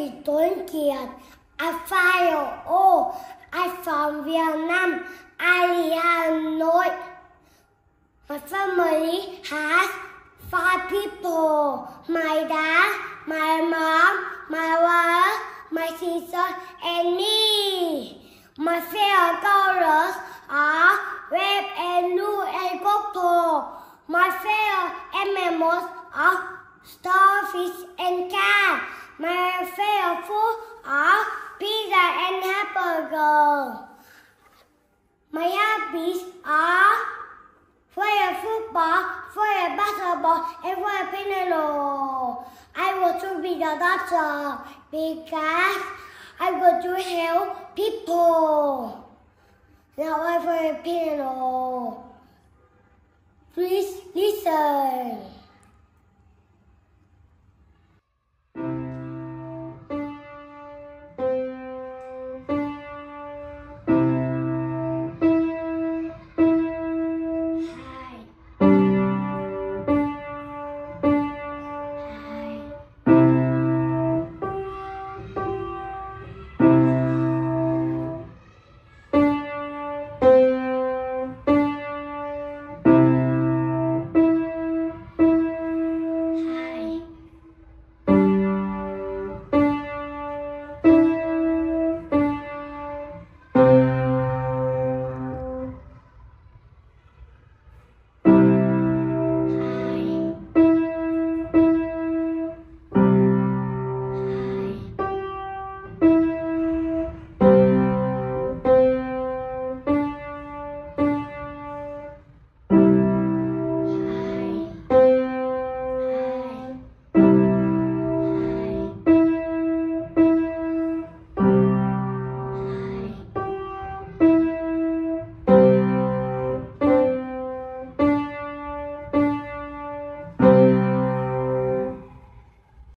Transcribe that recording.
is Tuấn Kiệt. I'm 5 years old. I'm from Vietnam. I live Hanoi. My family has 5 people. My dad, my mom, my wife, my sister, and me. My favorite colors are red and blue and purple. My favorite animals are starfish and cat. My favorite food are pizza and hamburger. My hobbies are favorite football, favorite basketball, and favorite piano. I want to be a doctor because I want to help people. Now I play piano. Please listen.